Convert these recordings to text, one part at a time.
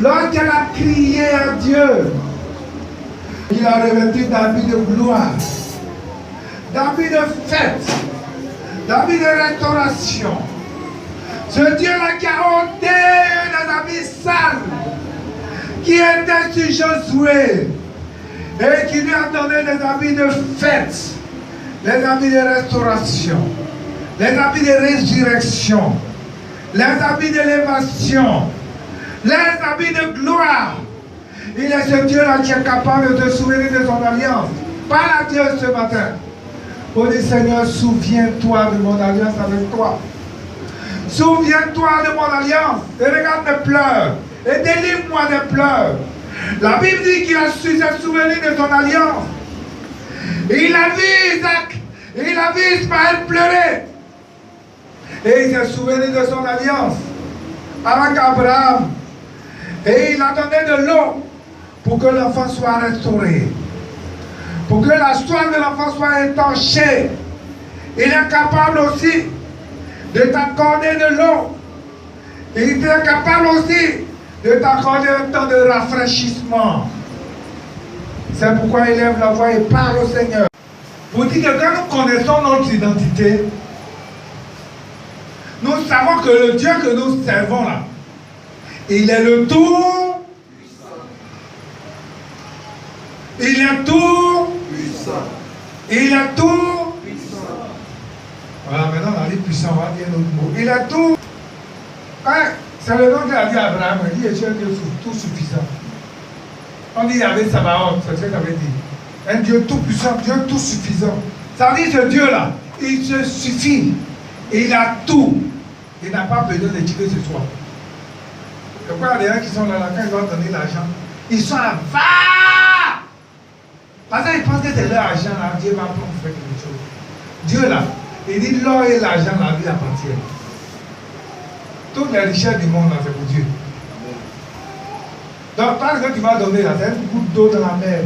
Lorsqu'elle a crié à Dieu, il a revêtu d'habits de gloire, d'habits de fête, d'habits de restauration. Ce Dieu-là qui a ôté les habits sales qui étaient sur Josué et qui lui a donné les habits de fête, les habits de restauration, les habits de résurrection, les habits d'élévation, les habits de gloire. Il est ce Dieu-là qui est capable de te souvenir de son alliance. Parle à Dieu ce matin. Pour dire, Seigneur, souviens-toi de mon alliance avec toi. Souviens-toi de mon alliance. Et regarde mes pleurs. Et délivre-moi des pleurs. La Bible dit qu'il a su se souvenir de son alliance. Et il a vu Isaac. Et il a vu Ismaël pleurer. Et il s'est souvenu de son alliance avec Abraham. Et il a donné de l'eau pour que l'enfant soit restauré. Pour que la soif de l'enfant soit étanchée. Il est capable aussi de t'accorder de l'eau. Il est capable aussi de t'accorder un temps de rafraîchissement. C'est pourquoi il lève la voix et parle au Seigneur. Vous dites que quand nous connaissons notre identité, nous savons que le Dieu que nous servons là, il est le tout puissant. Il est tout puissant. Il est tout puissant. Voilà, maintenant on a dit puissant, on va dire un autre mot. Il est tout. C'est le nom qu'il a dit à Abraham. Il dit, je suis un Dieu tout suffisant. On dit, il y avait Sabaoth, c'est ce qu'il avait dit. Un Dieu tout puissant, Dieu tout suffisant. Ça veut dire ce Dieu-là, il se suffit. Il a tout. Il n'a pas besoin de tirer ce soir. Pourquoi les gens qui sont là, quand ils doivent donner l'argent, ils sont avares. Parce qu'ils pensent que c'est leur argent, là, Dieu va prendre faire quelque chose. Dieu là, il dit l'or et l'argent, la vie appartient. Toutes les richesses du monde, là, c'est pour Dieu. Donc, pas ce que tu vas donner là, c'est une goutte d'eau dans la mer.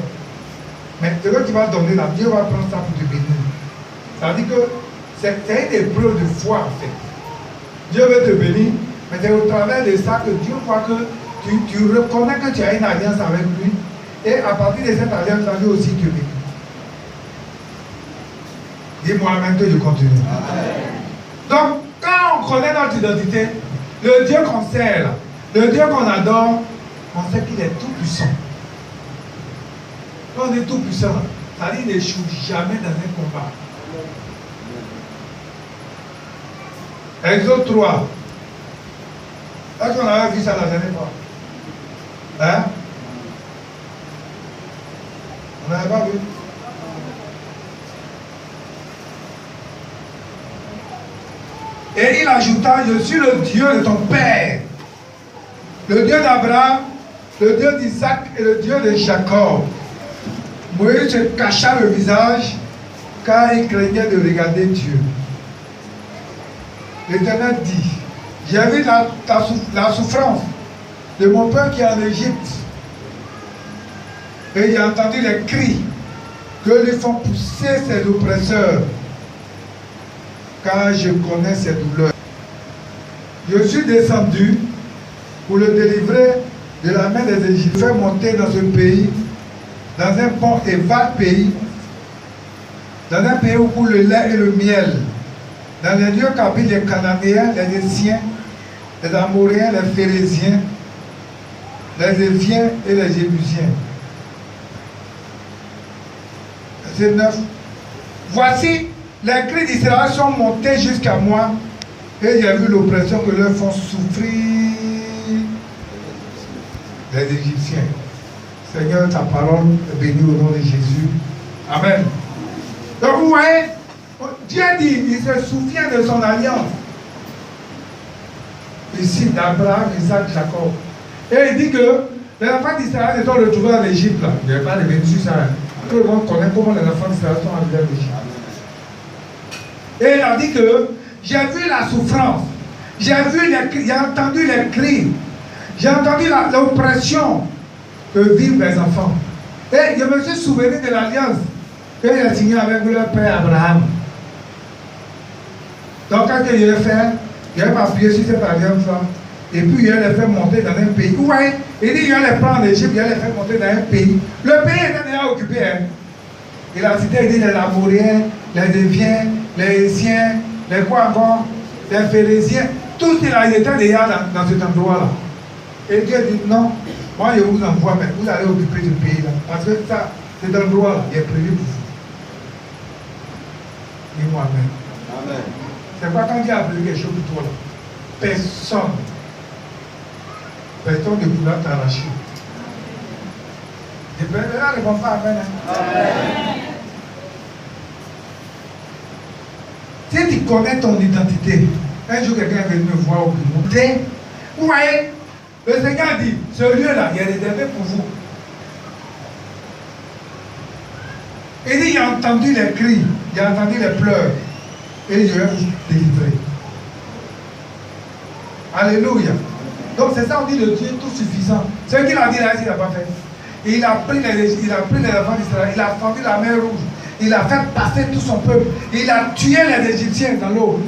Mais ce que tu vas donner là, Dieu va prendre ça pour te bénir. Ça veut dire que c'est une épreuve de foi en fait. Dieu veut te bénir, mais c'est au travers de ça que Dieu voit que tu reconnais que tu as une alliance avec lui. Et à partir de cette alliance, lui aussi te bénit. Dis-moi même que je continue. Donc, quand on connaît notre identité, le Dieu qu'on sert, le Dieu qu'on adore, on sait qu'il est tout puissant. Quand on est tout puissant, ça dit qu'il n'échoue jamais dans un combat. Exode 3. Est-ce qu'on avait vu ça la dernière fois? Hein? On n'avait pas vu? Et il ajouta, je suis le Dieu de ton père, le Dieu d'Abraham, le Dieu d'Isaac et le Dieu de Jacob. Moïse se cacha le visage car il craignait de regarder Dieu. L'Éternel dit, j'ai vu la souffrance de mon peuple qui est en Égypte. Et j'ai entendu les cris que lui font pousser ses oppresseurs. Car je connais ses douleurs. Je suis descendu pour le délivrer de la main des Égyptiens. Faire monter dans ce pays, dans un bon et vaste pays, dans un pays où coule le lait et le miel, dans les lieux qu'habitent les Cananéens, les Essiens, les Amoréens, les Phérésiens, les Éviens et les Jébusiens. Verset 9. Voici, les cris d'Israël sont montés jusqu'à moi et j'ai vu l'oppression que leur font souffrir les Égyptiens. Seigneur, ta parole est bénie au nom de Jésus. Amen. Donc vous voyez, Dieu dit, il se souvient de son alliance. Ici, d'Abraham, Isaac, Jacob. Et il dit que les enfants d'Israël se sont retrouvés en Égypte. Je ne vais pas revenir sur ça. Tout le monde connaît comment les enfants d'Israël sont arrivés en Égypte. Et il a dit que j'ai vu la souffrance, j'ai entendu les cris, j'ai entendu l'oppression que vivent les enfants. Et je me suis souvenu de l'alliance qu'il a signée avec leur père Abraham. Donc, qu'est-ce que je vais faire? Je vais m'appuyer sur cette alliance-là Et puis il allait les faire monter dans un pays. Vous voyez, il dit il allait les prendre en Égypte, il allait les faire monter dans un pays. Le pays était déjà occupé. Hein. Et la cité, il dit les Lamoriens, les Éviens, les Hésiens, les quoi encore, les Phérésiens. Tous ils étaient déjà dans cet endroit-là. Et Dieu dit non, moi je vous envoie, mais vous allez occuper ce pays-là. Parce que ça, cet endroit-là, il est prévu pour vous. Dis-moi Amen. Amen. C'est quoi quand Dieu a prévu quelque chose pour toi là? Personne ne pourra t'arracher. Je peux là répondre pas Amen. Amen. Si tu connais ton identité, un jour quelqu'un est venu me voir au bureau. Vous voyez, le Seigneur dit, ce lieu-là, il est réservé pour vous. Il dit, il a entendu les cris, il a entendu les pleurs. Et je vais vous délivrer. Alléluia. Donc c'est ça, on dit le Dieu tout suffisant. Ce qu'il a dit là, il n'a pas fait. Il a pris les enfants d'Israël, il a fendu la mer rouge, il a fait passer tout son peuple, il a tué les Égyptiens dans l'eau.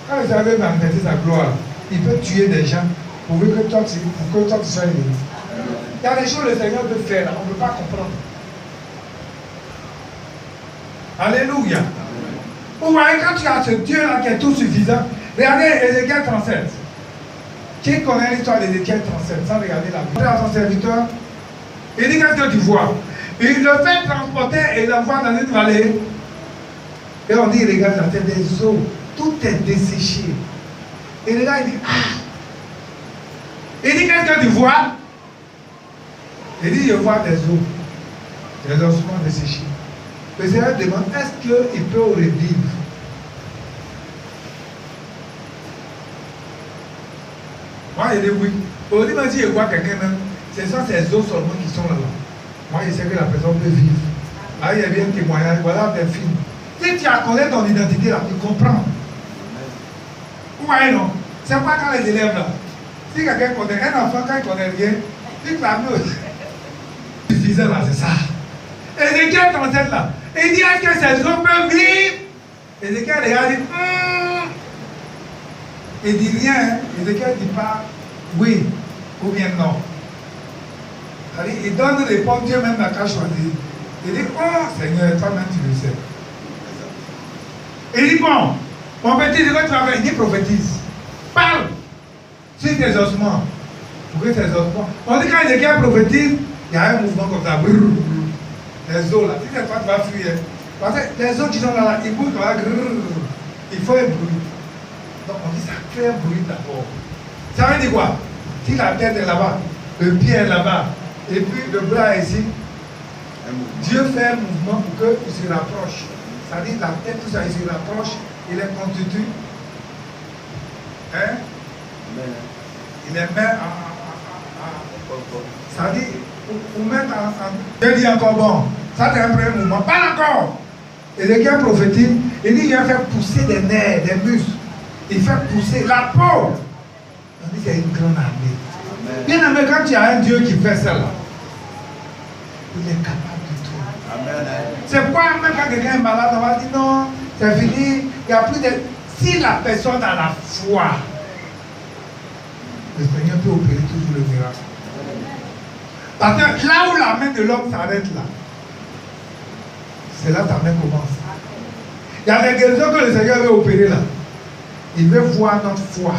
Quand vous avez manifesté sa gloire, il peut tuer des gens pour que toi tu sois élevé. Il y a des choses que le Seigneur peut faire, là, on ne peut pas comprendre. Alléluia. Vous voyez, quand tu as ce Dieu-là qui est tout suffisant, regardez Ézéchiel 37. Qui connaît l'histoire d'Ézéchiel 37 sans regarder la Bible? À son serviteur, il dit qu'est-ce que tu vois? Il le fait transporter et l'envoie dans une vallée. Et on dit, il regarde la tête des eaux, tout est desséché. Et le gars, il dit, ah! Il dit, qu'est-ce que tu vois? Il dit, je vois des eaux, des ossements desséchés. Le Seigneur demande, est-ce qu'il peut revivre? Moi, je dis oui. Aujourd'hui, même si je vois quelqu'un même, ce sont ces os seulement qui sont là-bas. Moi, je sais que la personne peut vivre. Là, il y a bien un témoignage. Voilà des films. Si tu as connais ton identité là, tu comprends. Vous voyez, non? C'est pas quand les élèves là. Si quelqu'un connaît, un enfant, quand il connaît rien, il clame. Suffisant là, c'est ça. Ézéchiel 37 là. Il dit, est-ce que ces os peuvent vivre? Ézéchiel regarde et dit, il dit rien, hein. Ézéchiel ne dit pas oui ou bien non. Il donne une réponse, Dieu même n'a qu'à choisir. Il dit, oh Seigneur, toi-même tu le sais. Il dit, bon, mon petit, c'est quoi tu vas faire? Il dit, prophétise. Parle sur tes ossements. Pour que tes ossements. On dit, quand Ézéchiel prophétise, il y a un mouvement comme ça. Brrr, les os là. Si c'est toi, tu vas fuir. Parce que les os qui sont là, ils bougent, il faut un bruit. Donc on dit ça crée un bruit d'abord. Ça veut dire quoi? Si la tête est là-bas, le pied est là-bas, et puis le bras est ici, Dieu fait un mouvement pour qu'il se rapproche. Ça dit la tête, tout ça, il se rapproche, il les constitue. Hein? Il les met ça dit, pour mettre en. Dieu dit encore bon. Ça c'est un premier mouvement. Pas encore. Ézéchiel prophétise, il dit il va faire pousser des nerfs, des muscles. Il fait pousser la peau. On dit c'est une grande armée. Bien aimé, quand tu as un Dieu qui fait ça là, il est capable de tout. C'est pourquoi même quand quelqu'un est malade, on va dire non, c'est fini, il n'y a plus de. Si la personne a la foi, le Seigneur peut opérer toujours le miracle. Parce que là où la main de l'homme s'arrête là, c'est là que ta main commence. Il y a des guérisons que le Seigneur veut opérer là. Il veut voir notre foi.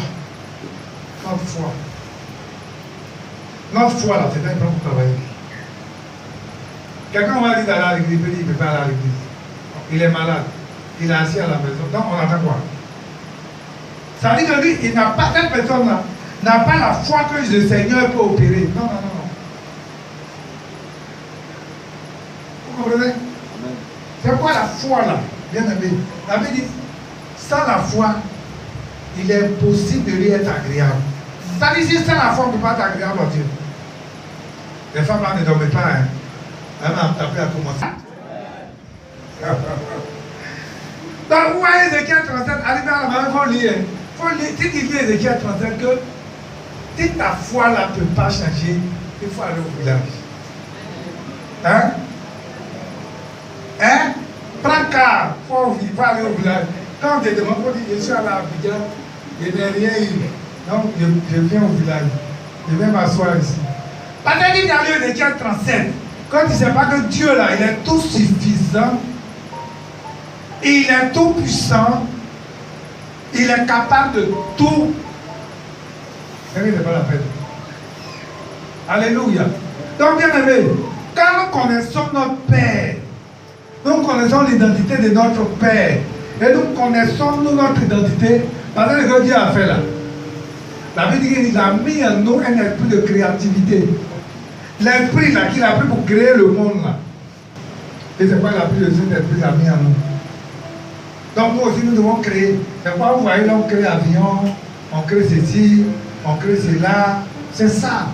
Notre foi. Notre foi là, c'est là qu'il va pour travailler. Quelqu'un va dire d'aller à l'église, il ne peut pas aller à l'église. Il est malade. Il est assis à la maison. Donc on attend quoi? Ça veut dire que lui, il n'a pas, cette personne-là n'a pas la foi que le Seigneur peut opérer. Non, non, non, non. Vous comprenez? C'est quoi la foi là? Bien aimé. La Bible dit, sans la foi, il est impossible de lui être agréable. Ça veut dire, sans la foi, on ne peut pas être agréable à Dieu. Les femmes là ne dorment pas, hein. Elle m'a tapé à commencer. Donc, vous voyez Ézéchiel 37, arrivé à la main, il faut lire. Si tu lis Ézéchiel 37, que si ta foi là ne peut pas changer, il faut aller au village. Hein? Hein? Prends car, il faut aller au village. Quand on te demande, il faut dire, je suis allé à Abidjan, Et derrière, donc je viens au village. Je vais m'asseoir ici. Parce que dit dans l'Ézéchiel 37, quand il ne sait pas que Dieu là, il est tout suffisant, il est tout puissant, il est capable de tout. Ce n'est pas la peine. Alléluia. Donc bien aimé, quand nous connaissons notre Père, nous connaissons l'identité de notre Père, et nous connaissons notre identité, parce que ce que Dieu a fait là. La Bible dit qu'il a mis en nous un esprit de créativité. L'esprit là qu'il a pris pour créer le monde là. Et c'est quoi il a pris le Saint-Esprit, il a mis en nous. Donc nous aussi nous devons créer. C'est quoi vous voyez là, on crée l'avion, on crée ceci, on crée cela. C'est ça.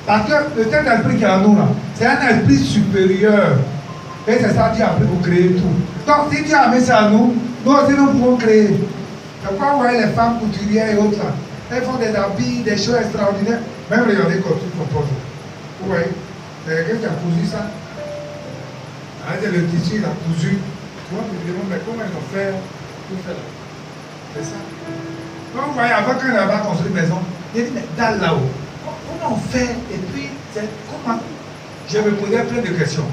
Parce que le Saint-Esprit qui est en nous là, c'est un esprit supérieur. Et c'est ça Dieu a pris pour créer tout. Donc si Dieu a mis ça en nous, nous aussi nous pouvons créer. C'est quoi vous voyez les femmes couturières et autres là. Elles font des habits, des choses extraordinaires. Même regardez comme tout compose. Vous voyez, c'est quelqu'un qui a cousu ça. Regardez le tissu, il a cousu. Tu vois, tu te demandes, mais comment ils ont fait tout ça là? C'est ça. Donc vous voyez, avant qu'on avait construit une maison, il dit, mais dalle là-haut, comment on fait? Et puis, c'est comment? Je me posais plein de questions.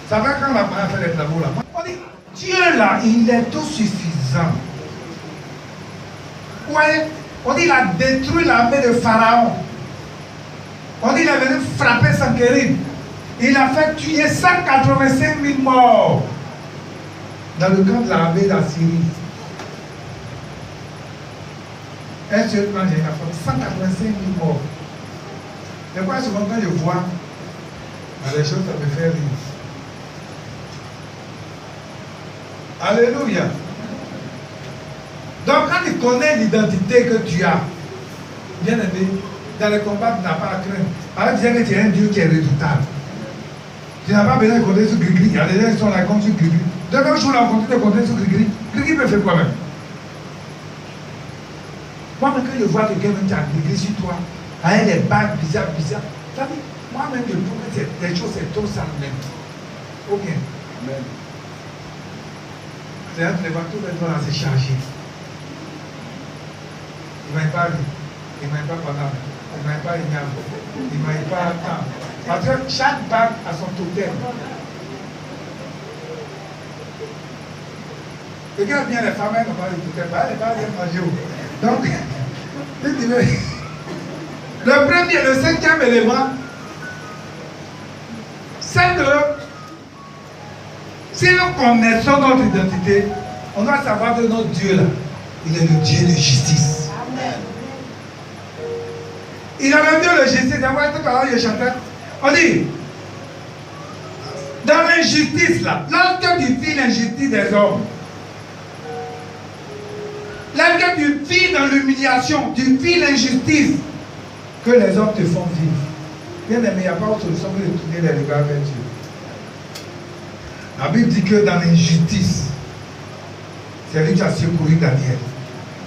Ça va quand on a fait les travaux là. On dit, Dieu là, il est tout suffisant. Vous voyez? On dit qu'il a détruit l'armée de Pharaon. On dit qu'il est venu frapper Sanchérib. Il a fait tuer 185 000 morts dans le camp de l'armée d'Assyrie. Un seul plan, j'ai fait 185 000 morts. Mais quoi, souvent quand je vois les choses, ça me fait rire. Alléluia. Donc quand tu connais l'identité que tu as, bien aimé, dans les combats, tu n'as pas à craindre. Alors tu disais que tu es un Dieu qui est redoutable. Tu n'as pas besoin de compter sur Grigri. Il y a des gens qui sont là comme sur Grigri. De même jour, on a continué de compter sur Grigri. Grigri peut faire quoi même? Moi-même, quand je vois quelqu'un qui a Grigri sur toi, avec des bagues bizarres, ça dit, moi-même, je trouve que des choses, c'est tout ça même. Ok. Amen. C'est là que les voitures, elles vont se charger. Il ne m'aille pas lui, il ne m'aille pas pendant, il ne m'aille pas Ignam, il ne m'aille pas tant. Parce que chaque bague a son totem. Regarde bien les femmes, elles n'ont pas de totem, elles ne vont pas manger. Donc, le premier, le cinquième élément, c'est que si nous connaissons notre identité, on doit savoir que notre Dieu là, il est le Dieu de justice. Il a le Dieu de justice. D'abord, tout à l'heure, je chantais. On dit, dans l'injustice là, lorsque tu vis l'injustice des hommes, lorsque tu vis dans l'humiliation, tu vis l'injustice que les hommes te font vivre. Bien aimé, il n'y a pas autre solution que de tourner les regards vers Dieu. La Bible dit que dans l'injustice, c'est lui qui a secouru Daniel.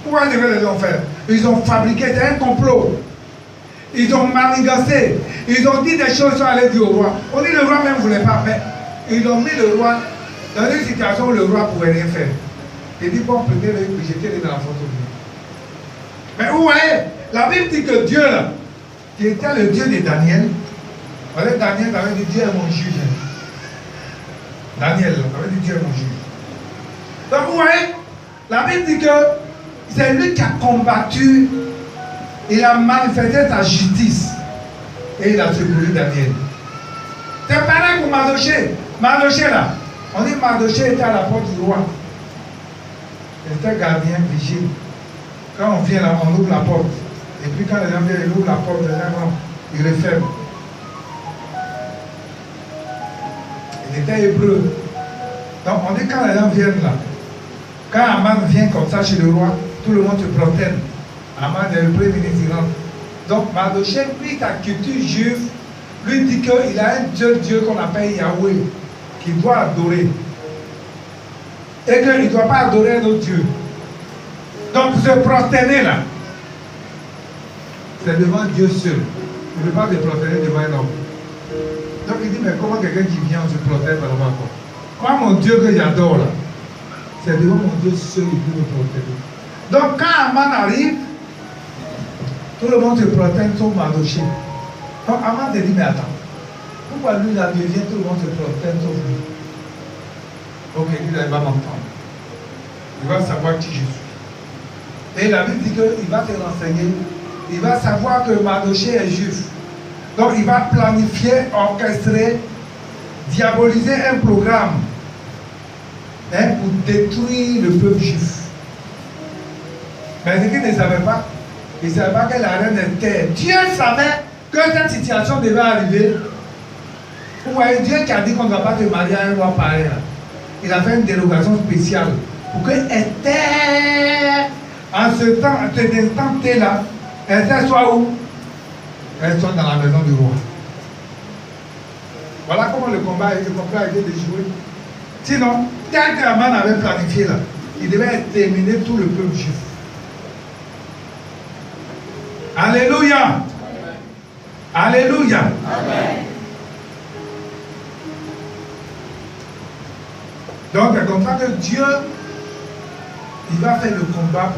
Pourquoi les gens ont fait? Ils ont fabriqué, c'était un complot. Ils ont manigancé. Ils ont dit des choses, ils sont allés dire au roi. On dit le roi même ne voulait pas faire. Ils ont mis le roi dans une situation où le roi ne pouvait rien faire. Il dit, bon, prenez-le, jetez-le dans la photo. Mais vous voyez, la Bible dit que Dieu, là, qui était le Dieu de Daniel, voilà, Daniel avait dit, Dieu est mon juge. Daniel avait dit, Dieu est mon juge. Donc vous voyez, la Bible dit que c'est lui qui a combattu, il a manifesté sa justice et il a secouru Daniel. C'est pareil pour Mardoché. Mardoché là, on dit Mardoché était à la porte du roi. Il était gardien, vigile. Quand on vient là, on ouvre la porte. Et puis quand les gens viennent, ils ouvrent la porte, les gens, ils referment. Il était hébreu. Donc on dit quand les gens viennent là, quand Aman vient comme ça chez le roi, tout le monde se protège. Aman est le premier ministre, il rentre. Donc Mardoché, lui, ta culture juive, lui dit qu'il a un Dieu qu'on appelle Yahweh, qu'il doit adorer. Et qu'il ne doit pas adorer un autre Dieu. Donc se prosterner là, c'est devant Dieu seul. Il ne veut pas se prosterner devant un homme. Donc il dit, mais comment quelqu'un qui vient se protège devant quoi? Quoi mon Dieu que j'adore là? C'est devant mon Dieu seul qu'il peut me protéger. Donc quand Aman arrive, Tout le monde se protège sauf Mardoché. Donc Aman te dit, mais attends, pourquoi lui là devient tout le monde se protège sauf lui? Ok, lui là il va m'entendre. Il va savoir qui je suis. Et la Bible dit qu'il va te renseigner. Il va savoir que Mardoché est juif. Donc il va planifier, orchestrer, diaboliser un programme pour détruire le peuple juif. Mais ce qu'il ne savait pas, il ne savait pas que la reine était. Dieu savait que cette situation devait arriver. Vous voyez, Dieu qui a dit qu'on ne va pas te marier à un roi pareil. Il a fait une dérogation spéciale pour que Esther, en ce temps, en cet instant là, Esther soit où? Elle soit dans la maison du roi. Voilà comment le combat a été déjoué. Sinon, tel que Aman avait planifié là, il devait exterminer tout le peuple juif. Alléluia. Amen. Alléluia. Amen. Donc, c'est comme ça que Dieu, il va faire le combat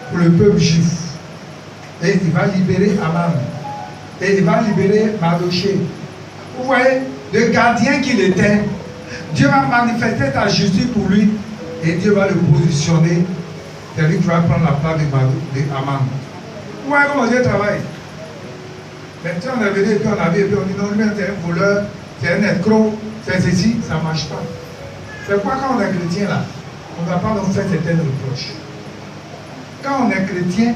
pour le peuple juif. Et il va libérer Aman. Et il va libérer Mardoché. Vous voyez, le gardien qu'il était, Dieu va manifester sa justice pour lui. Et Dieu va le positionner. C'est lui qui va prendre la place d'Aman. Vous voyez comment Dieu travaille. Maintenant, on est venu et puis on a vu, et puis on dit non, lui c'est un voleur, c'est un escroc, c'est ceci, ça ne marche pas. C'est pourquoi quand on est chrétien là, on ne doit pas nous faire certaines reproches. Quand on est chrétien,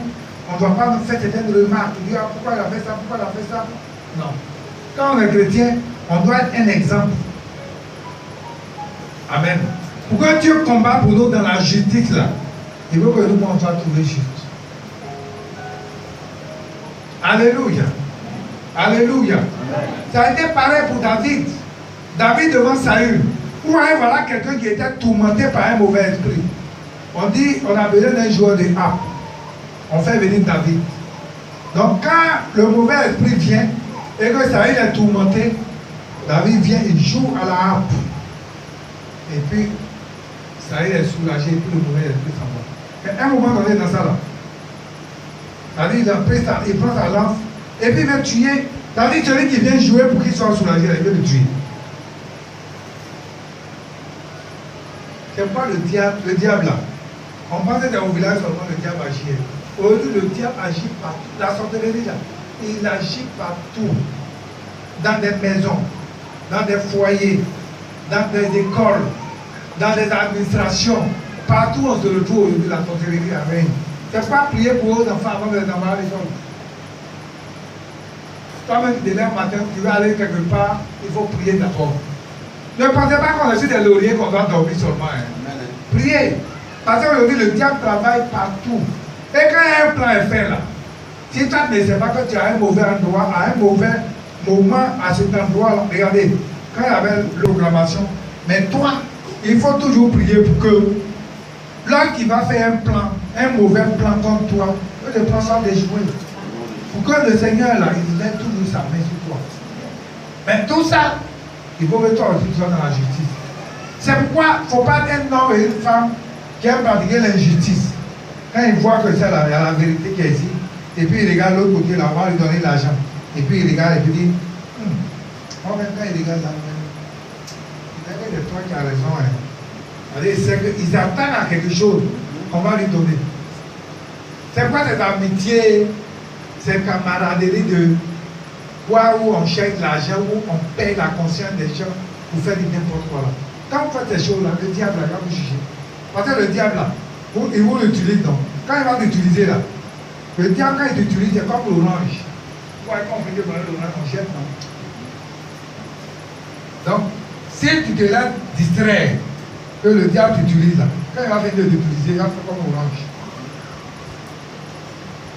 on ne doit pas nous faire certaines remarques. On dit, ah, pourquoi il a fait ça, pourquoi il a fait ça. Non. Quand on est chrétien, on doit être un exemple. Amen. Pourquoi Dieu combat pour nous dans la justice là? Il veut que nous on soit trouver juste. Alléluia. Alléluia. Amen. Ça a été pareil pour David. David devant Saül. Vous voyez, voilà quelqu'un qui était tourmenté par un mauvais esprit. On dit, on a besoin d'un joueur de harpe. On fait venir David. Donc quand le mauvais esprit vient et que Saül est tourmenté, David vient, il joue à la harpe. Et puis, Saül est soulagé et puis le mauvais esprit s'en va. Mais à un moment donné dans ça là, David il prend sa lance et puis il va tuer. David, celui qui vient jouer pour qu'il soit soulagé, il veut le tuer. C'est pas le diable là. On pensait que au village seulement le diable agit. Aujourd'hui, le diable agit partout. La sorcellerie là, il agit partout. Dans des maisons, dans des foyers, dans des écoles, dans des administrations. Partout on se retrouve aujourd'hui, la sorcellerie règne. C'est pas prier pour eux enfants avant de les envoyer à l'école. Toi-même, dès le matin, tu vas aller quelque part, il faut prier d'abord. Ne pensez pas qu'on est sur des lauriers qu'on doit dormir seulement. Hein. Priez. Parce qu'aujourd'hui, le diable travaille partout. Et quand un plan est fait là, si toi ne sais pas que tu as un mauvais endroit, à un mauvais moment, à cet endroit-là, regardez, quand il y avait la programmation, mais toi, il faut toujours prier pour que l'homme va faire un plan, un mauvais plan contre toi, que le plan soit déjoué. Pour que le Seigneur là, il mette toujours sa main sur toi. Mais tout ça, il faut que toi aussi tu sois dans la justice. C'est pourquoi il ne faut pas être un homme et une femme qui aiment pratiquer l'injustice. Quand il voit que c'est là, il y a la vérité qui est ici, et puis il regarde l'autre côté là, on va lui donner l'argent. Et puis il regarde et puis il dit, en même temps il regarde là, c'est toi qui as raison. Hein. C'est qu'ils attendent à quelque chose qu'on va lui donner. C'est quoi cette amitié, cette camaraderie de quoi où on cherche l'argent, où on paye la conscience des gens pour faire du n'importe quoi là. Quand vous faites ces choses-là, le diable là, va vous juger. Parce que le diable là, il vous l'utilise donc. Quand il va l'utiliser là, le diable quand il t'utilise, c'est comme l'orange. Vous voyez qu'on fait que l'orange, on jette non. Donc, si tu te laisses distraire, que le diable t'utilise là, quand il va venir l'utiliser, il va faire comme l'orange.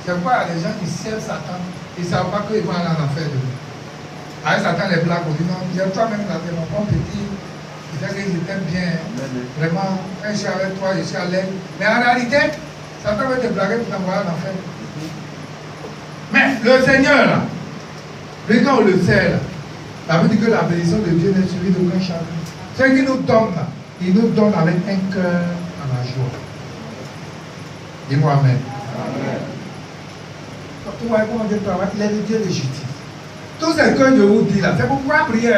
C'est pourquoi il y a des gens qui servent Satan, ils ne savent pas qu'ils vont aller en enfer de lui. Avec Satan, les blagues, on dit non, toi-même là, c'est mon bon petit. Je t'aime bien, vraiment, quand je suis avec toi, je suis à l'aise. Mais en réalité, Satan veut te blaguer pour t'envoyer en enfer. Mais le Seigneur, là, lui, quand on le sait, là, ça veut dire que la bénédiction de Dieu n'est suivie d'aucun chagrin. Ce qu'il nous donne, il nous donne avec un cœur en la joie. Dis-moi Amen. Tout va comment Dieu travaille, il est le Dieu de justice. Tout ce que je vous dis là, c'est pourquoi prier.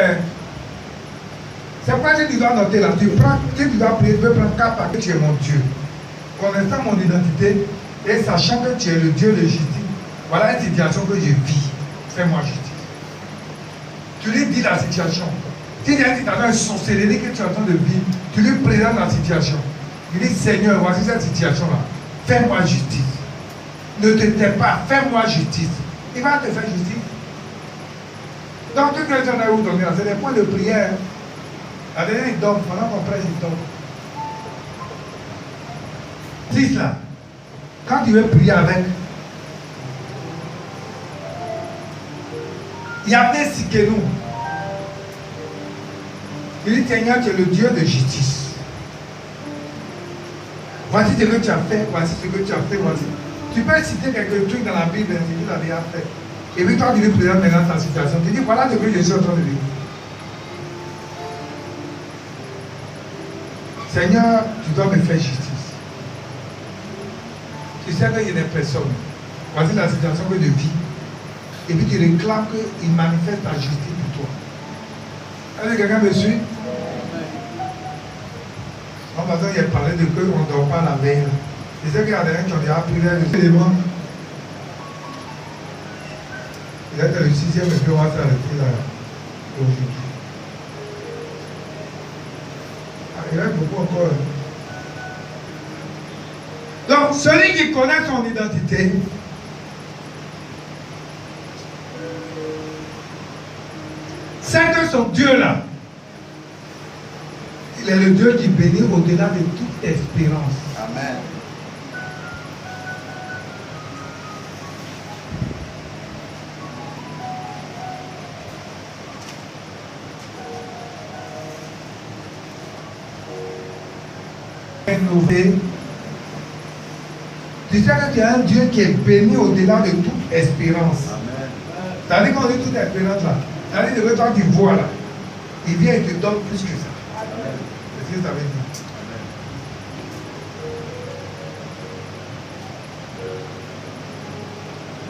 C'est pourquoi tu dois noter là. Tu dois prier, tu peux prendre cap parce que tu es mon Dieu. Connaissant mon identité et sachant que tu es le Dieu de justice, voilà une situation que je vis. Fais-moi justice. Tu lui dis la situation. Si tu as dit une sorcellerie que tu es en train de vivre, tu lui présentes la situation. Il dit Seigneur, voici cette situation-là. Fais-moi justice. Ne te tais pas, fais-moi justice. Il va te faire justice. Donc, tout le temps, vous donner, c'est des points de prière. La dernière, il dort. Pendant qu'on prêche, il dort. Dis là. Quand tu veux prier avec, il y a des Sikenu. Il dit Seigneur, tu es le Dieu de justice. Voici ce que tu as fait, voici ce que tu as fait, voici. Tu peux citer quelques trucs dans la Bible, ce qu'il a déjà fait. Et puis toi, tu lui présentes maintenant ta situation. Tu dis, voilà ce que je suis en train de vivre. Seigneur, tu dois me faire justice. Tu sais qu'il y a des personnes. Voici la situation que je vis. Et puis tu réclames qu'il manifeste ta justice pour toi. Est-ce que quelqu'un me suit? En passant, il a parlé de qu'on ne dort pas la veille. Je sais qu'il y a des gens qui ont déjà pris les éléments. Il est le 6e et puis on va s'arrêter là aujourd'hui. Il y a beaucoup encore. Donc, celui qui connaît son identité, c'est que son Dieu-là, il est le Dieu qui bénit au-delà de toute espérance. Amen. Tu sais que tu es un Dieu qui est béni au-delà de toute espérance. C'est-à-dire qu'on dit toute espérance là. C'est-à-dire que toi tu vois là, il vient et te donne plus que ça. C'est ce que ça veut dire.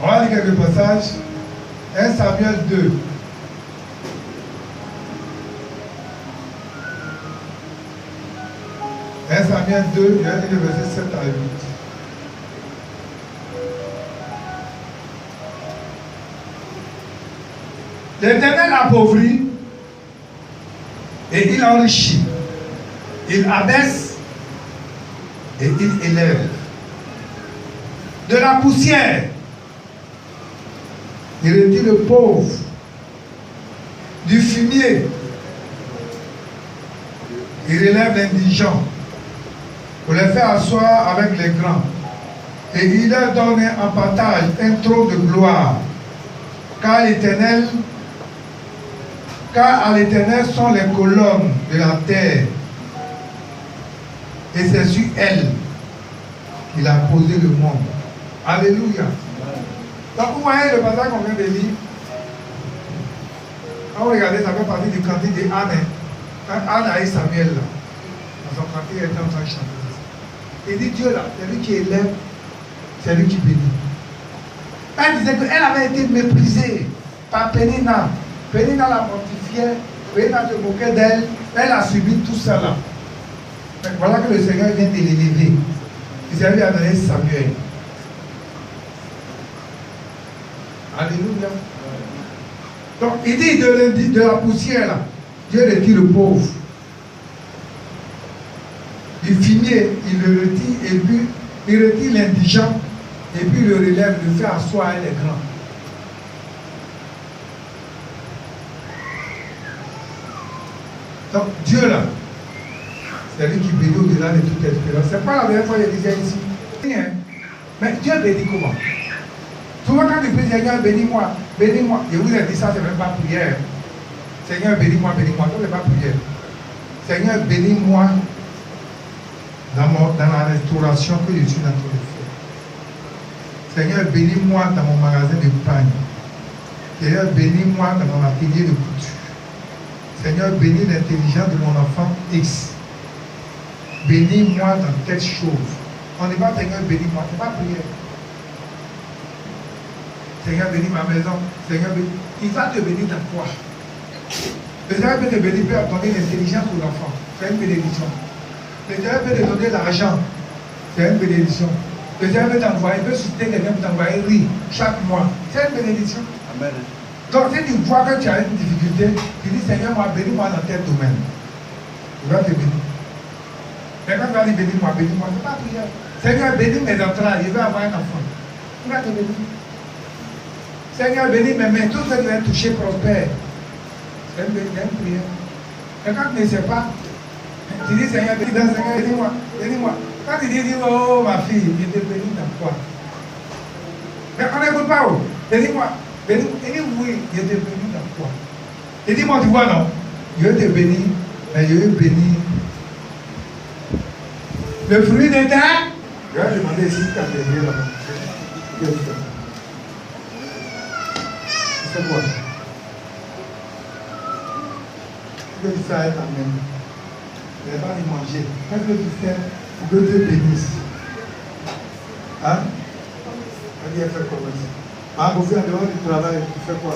On va lire quelques passages. 1 Samuel 2. Samuel 2, il y a le verset 7 à 8. L'Éternel appauvrit et il enrichit. Il abaisse et il élève. De la poussière, il retire le pauvre. Du fumier, il relève l'indigent pour les faire asseoir avec les grands. Et il leur donne en partage un trône de gloire. Car à l'Éternel sont les colonnes de la terre. Et c'est sur elle qu'il a posé le monde. Alléluia. Donc vous voyez le passage qu'on vient de lire. Quand vous regardez, ça fait partie du cantique d'Anne. Quand Anne a eu Samuel là, dans son cantique, elle était en train de chanter. Il dit Dieu là, c'est lui qui élève, c'est lui qui bénit. Elle disait qu'elle avait été méprisée par Pénina. Pénina la mortifiait, Pénina se moquait d'elle, elle a subi tout ça là. Mais voilà que le Seigneur vient de l'élever. Il s'est lui a donné Samuel. Alléluia. Donc il dit de la poussière là, Dieu retire le pauvre. Du fumier, il le retire et puis il retire l'indigent et puis il le relève, le fait asseoir les grands. Donc Dieu là, c'est lui qui bénit au-delà de toute espérance. C'est pas la dernière fois que je disais ici. Mais Dieu bénit comment? Souvent quand tu pries, Seigneur bénis-moi, bénis-moi. Je vous ai dit ça, c'est même pas prière. Seigneur bénis-moi, bénis-moi. Ça, c'est pas prière. Seigneur bénis-moi dans la restauration que je suis en train de faire. Seigneur bénis-moi dans mon magasin de pain. Seigneur bénis-moi dans mon atelier de couture. Seigneur bénis l'intelligence de mon enfant X. Bénis-moi dans telle chose. On n'est pas Seigneur bénis-moi, c'est pas prière. Seigneur, bénis ma maison. Seigneur, bénis. Il va te bénir dans quoi? Le Seigneur peut te bénir, peut donner l'intelligence pour l'enfant. C'est une bénédiction. Le Seigneur peut te donner l'argent. C'est une bénédiction. Le Seigneur peut t'envoyer, il peut susciter quelqu'un pour t'envoyer riz chaque mois. C'est une bénédiction. Amen. Donc si tu vois que tu as une difficulté, tu dis Seigneur, moi, bénis-moi dans tel domaine. Il va te bénir. Mais quand tu vas dire bénis-moi, bénis-moi, c'est pas prière. Seigneur, bénis mes entrailles, je vais avoir un enfant. Il va te bénir. Seigneur, bénis mes mains, tout ce qui va toucher prospère. C'est une prière. Mais quand tu ne sais pas, tu dis Seigneur, bénis-moi, bénis-moi. Quand tu dis oh ma fille, je te bénis dans quoi? Mais on n'écoute pas, oh, bénis-moi. Oui, je te bénis dans quoi? Et dis-moi, tu vois, non? Je vais te bénir, mais je vais bénir le fruit des terres. Je vais demander ici quand tu es là-bas. Qu'est-ce que tu fais? C'est quoi? Qu'est-ce que tu fais avec ta main? Je ne vais pas y manger. Qu'est-ce que tu fais pour que Dieu bénisse? Hein? On dit, elle fait comment ça? Ah, vous faites en dehors du travail, tu fais quoi?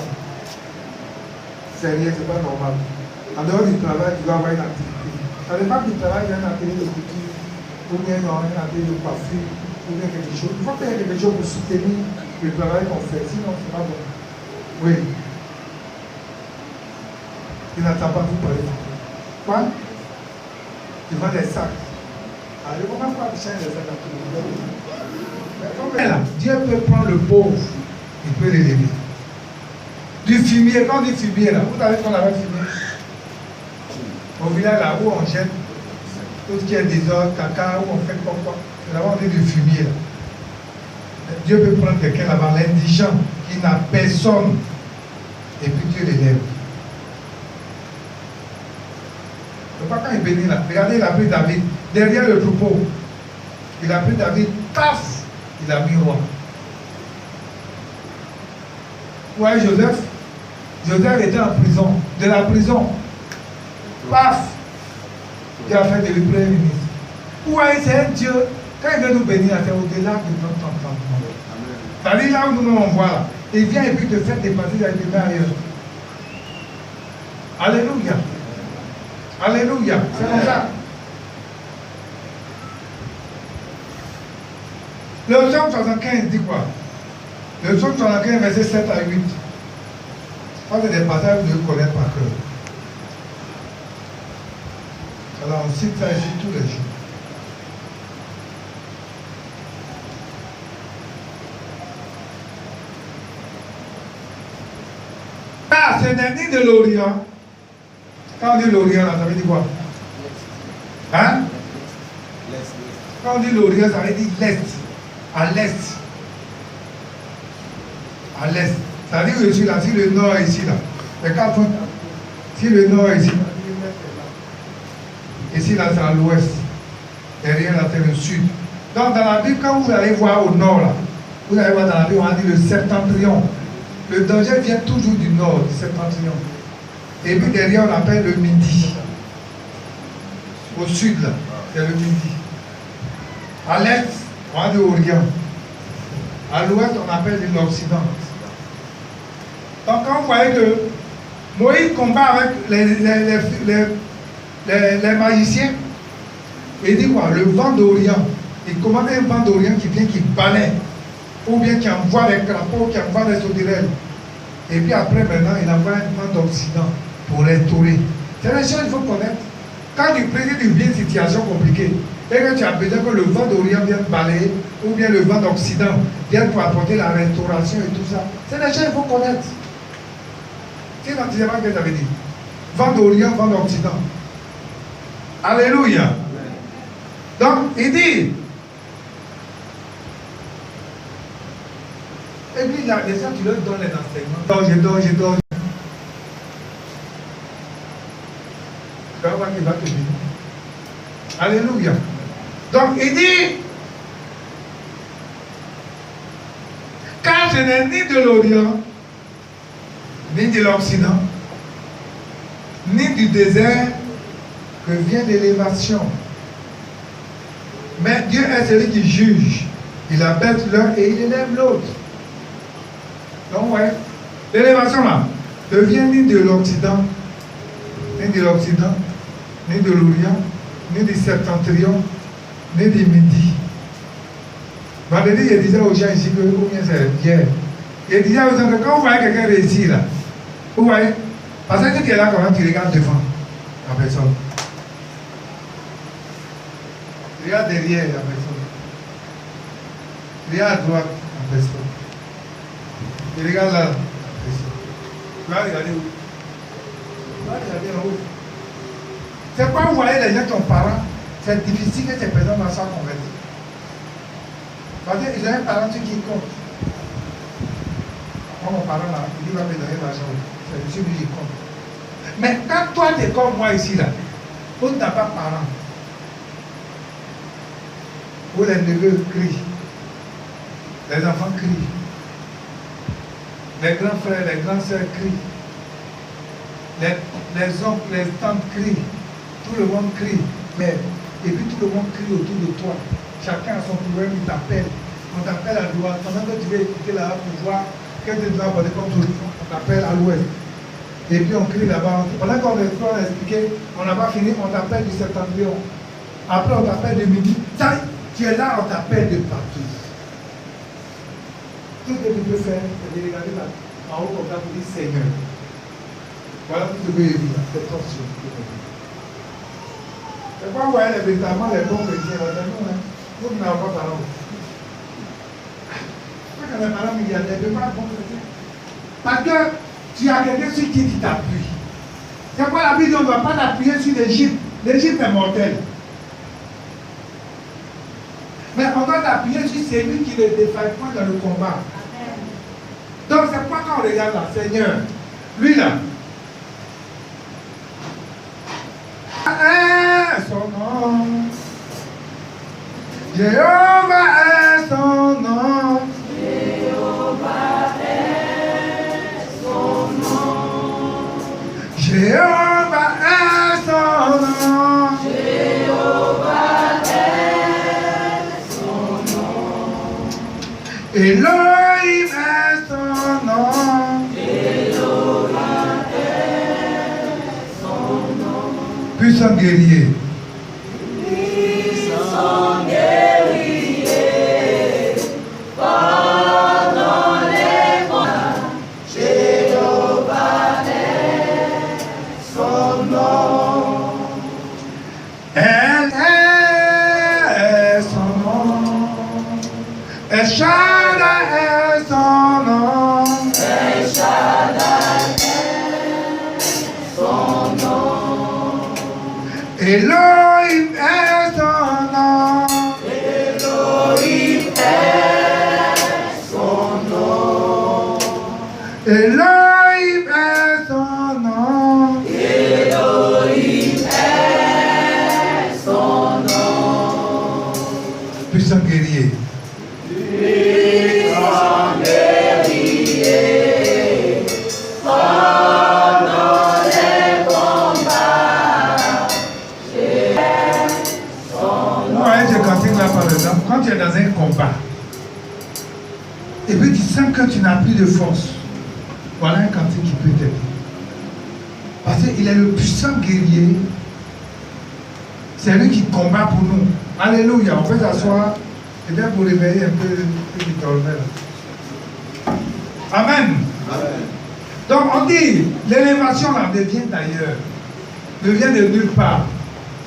C'est rien, c'est pas normal. En dehors du travail, tu dois avoir une activité. Ça dépend du travail, il y a une atelier de couture, ou bien un atelier de coiffure, ou bien quelque chose. Il faut faire quelque chose pour soutenir le travail qu'on fait, sinon c'est pas bon. Oui. Tu n'attends pas pour parler. Quoi? Tu vends des sacs. Alors, je ne comprends pas que tu changes des sacs à tout le monde. Dieu peut prendre le pauvre. Il peut l'élever. Du fumier, quand on dit fumier là, vous savez qu'on avait fumé. Au village là où on jette tout ce qui est désordre, caca, où on fait quoi. Là-bas on dit du fumier là. Dieu peut prendre quelqu'un là-bas, l'indigent, qui n'a personne, et puis Dieu l'élève. Le papa est béni là. Regardez, il a pris David derrière le troupeau. Il a pris David, paf, il a mis roi. Ouais, Joseph était en prison. De la prison, paf, il a fait de lui premier ministre. Ouais, c'est un Dieu. Quand il veut nous bénir, c'est au-delà de notre entendement. C'est-à-dire là où nous on voit là. Il vient et puis te fait dépasser avec les mains ailleurs. Alléluia. Alléluia. C'est comme ça. Le psaume 75 dit quoi? Le psaume 75, verset 7 à 8. Ça, c'est des passages que vous devez connaître par cœur. Alors, on cite ça ici tous les jours. Ah, c'est un nid de l'Orient. Quand on dit l'Orient, ça veut dire quoi? Hein? Quand on dit l'Orient, ça veut dire l'Est. À l'Est. À l'Est. Ça veut dire que je suis là, si le Nord est ici, là. Mais quand on, si le Nord est ici, ici, là, c'est à l'Ouest. Derrière, là, c'est le Sud. Donc, dans la Bible, quand vous allez voir au Nord, là, vous allez voir dans la Bible, on a dit le septentrion. Le danger vient toujours du Nord, du septentrion. Et puis derrière, on appelle le Midi. Au Sud, là, c'est le Midi. À l'Est, on a dit Orient. À l'Ouest, on appelle l'Occident. Donc, quand vous voyez que Moïse combat avec les magiciens, il dit quoi? Le vent d'Orient. Il commande un vent d'Orient qui vient, qui balaie, ou bien qui envoie des crapauds, qui envoie des sauterelles. Et puis après, maintenant, il envoie un vent d'Occident pour restaurer. C'est la chose qu'il faut connaître. Quand tu présides une situation compliquée, et que tu as besoin que le vent d'Orient vienne balayer, ou bien le vent d'Occident vienne pour apporter la restauration et tout ça, c'est des choses qu'il faut connaître. Sinon, tu ne sais pas ce que ça veut dire. Vent d'Orient, vent d'Occident. Alléluia. Donc, il dit, et puis là, déjà, tu leur donnes les enseignements. Je dors. Tu vas voir qu'il va te dire. Alléluia. Donc, il dit, car je n'ai ni de l'Orient, ni de l'Occident, ni du désert que vient l'élévation. Mais Dieu est celui qui juge. Il abaisse l'un et il élève l'autre. Donc, ouais, l'élévation là ne vient ni de l'Occident, ni de l'Orient, ni du septentrion, ni du Midi. Vendredi, je disais aux gens ici que combien c'est hier. Je disais aux gens que quand vous voyez quelqu'un réussir là, vous voyez, parce que tu es là quand tu regardes devant la personne. Tu regardes derrière la personne. Tu regardes à droite la personne. Tu regardes là la personne. Tu vas regarder où? Tu vas regarder en haut. C'est quand vous voyez les gens qui ont parents, c'est difficile que ces personnes ne soient converties. Parce qu'ils ont un parent qui compte. Quand mon parent là, il dit va me donner l'argent. C'est celui qui compte. Mais quand toi tu es comme moi ici là, où tu n'as pas de parents, où les neveux crient, les enfants crient, les grands frères, les grandes sœurs crient, les oncles, les tantes crient, tout le monde crie, mais et puis tout le monde crie autour de toi. Chacun a son problème, il t'appelle. On t'appelle à droite. Pendant que tu veux écouter là pour voir quel tu dois aborder comme solution, on t'appelle à l'ouest. Et puis on crie là-bas. Pendant qu'on a expliqué, on n'a pas fini, on t'appelle du septentrion. Après on t'appelle de Midi. Ça, tu es là, on t'appelle de partout. Tout ce que tu peux faire, c'est de regarder là, en haut comme ça pour dire Seigneur. Voilà tout ce que je dis là, c'est ton sur. C'est pas ouais, véritablement les bons chrétiens, nous, nous n'avons pas parlé. Pas quand les parents milliardaires, ne pas bons chrétiens. Parce que tu as quelqu'un sur qui tu t'appuies. C'est quoi la Bible, on ne va pas t'appuyer sur l'Égypte. L'Égypte est mortelle. Mais on doit t'appuyer sur celui qui ne défaille point dans le combat. Donc c'est pas quand on regarde là, Seigneur, lui là. Son nom. Jéhovah est son nom. Jéhovah est son nom. Jéhovah est son nom. Jéhovah est son nom. Elohim est son nom. Jéhovah est son nom. Puissant guerrier. Puissant guerrier, pendant les combats, Jéhovah est son nom. Elle est son nom. El Shaddai est son nom. El Shaddai est son nom. Elohim est son nom. Elohim est son nom. Elohim est son nom. Elohim est son nom. Puissant guerrier. Puissant guerrier, pendant les combats, Vous voyez ce cantique là par exemple, quand tu es dans un combat, et puis tu sens que tu n'as plus de force, voilà un cantique qui peut t'aider. Parce qu'il est le puissant guerrier, c'est lui qui combat pour nous. Alléluia, on peut s'asseoir et bien pour réveiller un peu le tornel. Amen. Amen. Donc on dit, l'élévation là ne vient d'ailleurs, ne vient de nulle part.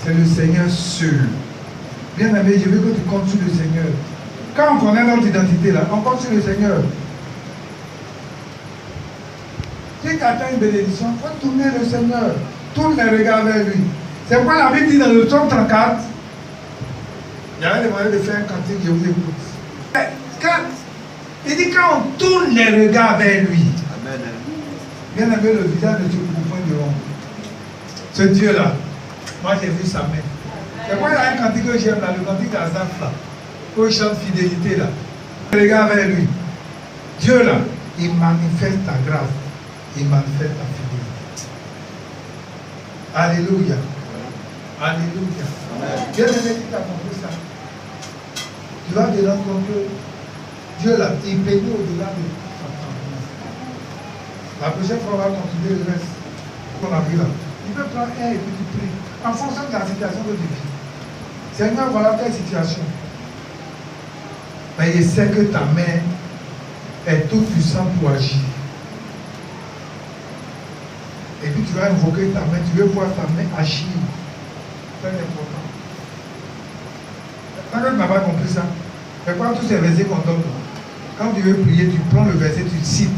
C'est le Seigneur seul. Bien aimé, je veux que tu comptes sur le Seigneur. Quand on connaît notre identité là, on compte sur le Seigneur. Si tu attends une bénédiction, il faut tourner le Seigneur. Tourne les regards vers lui. C'est quoi la Bible dit dans le psaume 34? J'avais demandé de faire un cantique, je vous écoute. Il dit quand on tourne les regards vers lui. Amen. Bien aimé, le visage de Dieu pour point de rond. Ce Dieu-là, moi j'ai vu sa main. C'est quoi il y a un cantique que j'aime là, le cantique d'Azaph là, où il chante fidélité là. Regarde vers lui. Dieu là, il manifeste ta grâce, il manifeste ta fidélité. Alléluia. Alléluia. Bien aimé, tu as compris ça. Tu vas te rendre compte que Dieu là, il bénit au-delà de tout entendement. La prochaine fois, on va continuer le reste qu'on a vu là. Tu peux prendre un et puis tu pries. En fonction de la situation que tu vis. Seigneur, voilà telle situation. Mais je sais que ta main est toute puissante pour agir. Et puis tu vas invoquer ta main, tu veux voir ta main agir. C'est important. Quand tu n'as pas compris ça, c'est quoi tous ces versets qu'on donne? Quand tu veux prier, tu prends le verset, tu cites.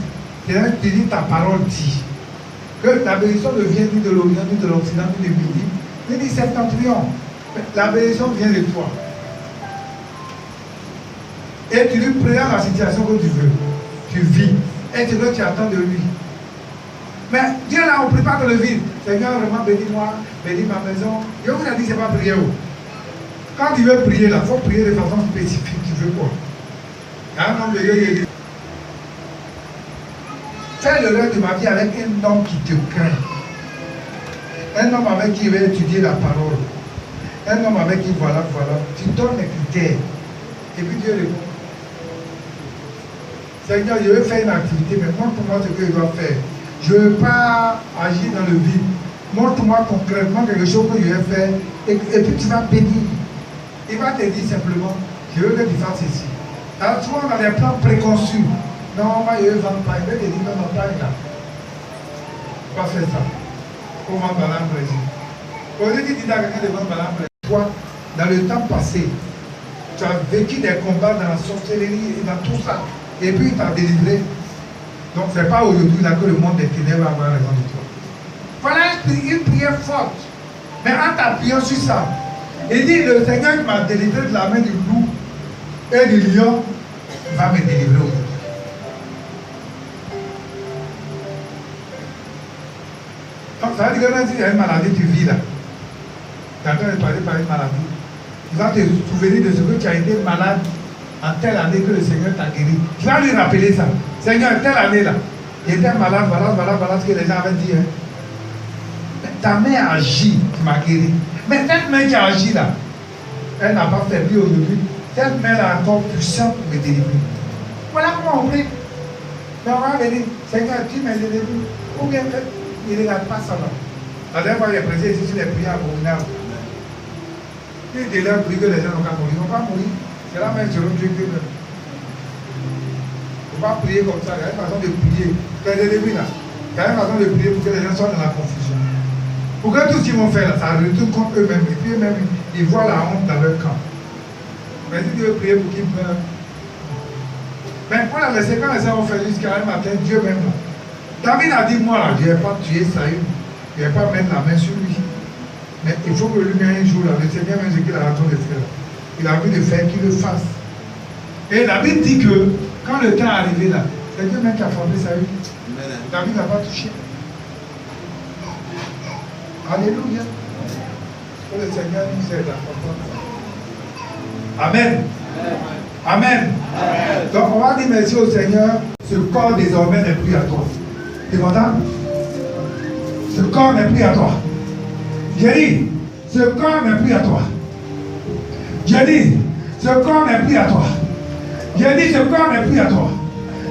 C'est-à-dire que tu dis ta parole dit. Que la bénédiction ne vient ni de l'Orient, ni de l'Occident, ni de midi, ni du septentrion. La bénédiction vient de toi. Et tu lui présentes la situation que tu veux. Tu vis. Et tu veux, tu attends de lui. Mais Dieu là, on ne prie pas dans le vide. Seigneur, vraiment bénis-moi, bénis ma maison. Dieu vous a dit, c'est pas prier. Quand tu veux prier là, il faut prier de façon spécifique. Tu veux quoi? Un homme de Dieu, il dit, fais le reste de ma vie avec un homme qui te craint. Un homme avec qui il va étudier la parole. Un homme avec qui, voilà. Tu donnes les critères. Et puis Dieu répond. Seigneur, je veux faire une activité, mais montre-moi ce que je dois faire. Je ne veux pas agir dans le vide. Montre-moi concrètement quelque chose que je vais faire. Et puis tu vas bénir. Il va te dire simplement, je veux que tu fasses ici. Alors souvent on a des plans préconçus. Non, moi je ne veux vendre pas. Il va te dire, non, pas là. On va faire ça. On vend banane Brésil. Au lieu de dire à quelqu'un de vendre banane Brésil, toi, dans le temps passé, tu as vécu des combats dans la sorcellerie et dans tout ça. Et puis il t'a délivré. Donc ce n'est pas aujourd'hui là que le monde des ténèbres va avoir raison de toi. Voilà une prière forte. Mais en t'appuyant sur ça, il dit, le Seigneur qui m'a délivré de la main du loup et du lion va me délivrer aujourd'hui. Donc ça veut dire que quand il y a une maladie, tu vis là. Tu es en train de parler par une maladie. Tu vas te souvenir de ce que tu as été malade en telle année que le Seigneur t'a guéri. Tu vas lui rappeler ça. Seigneur, telle année là, j'étais malade, voilà ce que les gens avaient dit. Hein. Ta main a agi, tu m'as guéri. Mais cette main qui a agi là, elle n'a pas faibli aujourd'hui. Cette main là est encore puissante pour me délivrer. Voilà comment on prie. Mais on va venir, Seigneur, tu m'as délivré. Ou bien, il ne regarde pas ça là. La dernière fois, il est prêté ici sur les prières abominables. Il est là pour que les gens n'ont pas mourir. Ils ne vont pas mourir. C'est la même chose que Dieu. Il ne faut pas prier comme ça. Il y a une façon de prier. Tu as des débuts là. Il y a une façon de prier pour que les gens soient dans la confusion. Pour que tout ce qu'ils vont faire là, ça retourne contre eux-mêmes. Et puis eux-mêmes, ils voient la honte dans leur camp. Mais si tu veux prier pour qu'ils meurent. Mais pour la laisser, quand les gens vont faire jusqu'à un matin, Dieu même là. David a dit, moi là, je ne vais pas tuer Saül. Je ne vais pas mettre la main sur lui. Mais il faut que lui-même un jour là, le Seigneur même ce qu'il a raison de faire. Il a envie de faire qu'il le fasse. Et David dit que quand le temps est arrivé là, c'est Dieu même qui a formé Saül. David n'a pas touché. Alléluia. Que le Seigneur nous aide à comprendre ça. Amen. Amen. Amen. Donc on va dire merci au Seigneur. Ce corps désormais n'est plus à toi. Tu m'entends? Ce corps n'est plus à toi. J'ai dit, ce corps n'est plus à toi. J'ai dit, ce corps n'est plus à toi. J'ai dit, ce corps n'est plus à toi.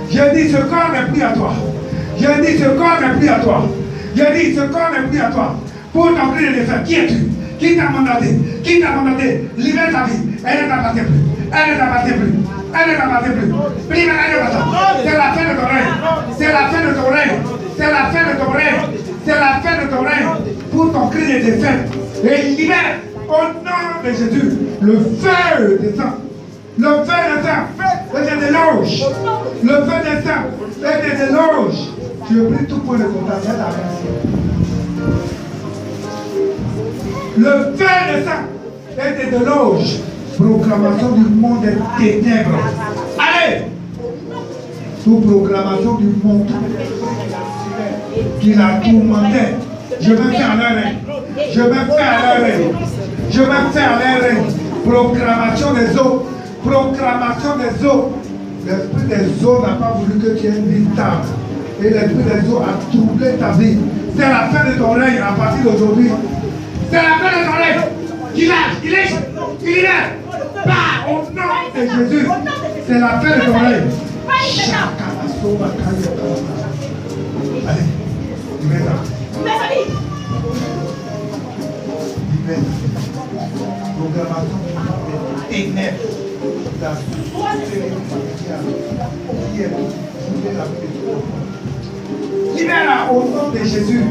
J'ai dit, ce corps n'est plus à toi. J'ai dit, ce corps n'est plus à toi. J'ai dit, ce corps n'est plus à toi. Pour t'emplir de faire, qui es-tu? Qui t'a mandaté? Qui t'a mandaté? Libère ta vie. Elle ne t'appartient plus. Elle ne t'appartient plus. Elle ne t'appartient plus. C'est la fin de ton règne. C'est la fin de ton règne. C'est la fin de ton règne. C'est la fin de ton règne. Pour ton cri de défaite. Et libère au nom de Jésus le feu descend. Le feu descend. Et des éloges. Le feu descend. Et des éloges. Tu as pris tout pour le contact. C'est la merci. Le feu descend. Et des éloges. Proclamation du monde des ténèbres. Allez! Sous proclamation du monde qui la tourmentait. Je vais faire leur règne. Je vais faire leur règne. Je vais faire leur règne. Proclamation des eaux. Proclamation des eaux. L'esprit des eaux n'a pas voulu que tu aies une vie stable. Et l'esprit des eaux a troublé ta vie. C'est la fin de ton règne à partir d'aujourd'hui. C'est la fin de ton règne. Il est. Pas au nom de Jésus. C'est la fin de ton règne. Allez, libère-la. Libère sa vie. Libère. Programmation des ténèbres. La sorcellerie familiale. Qui est trouvé la vie de toi. Libère-la au nom de Jésus.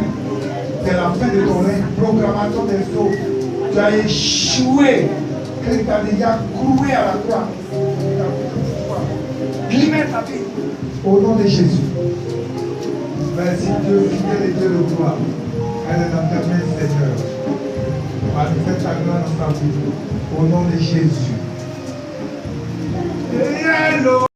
C'est la fin de ton règne. Programmation des eaux. Tu as échoué. Christ t'a déjà cloué à la croix. Libère ta vie. Au nom de Jésus. Merci Dieu, fidèle et Dieu de gloire. Elle est dans ta main, Seigneur. Manifeste ta gloire dans ta vie. Au nom de Jésus. Hello.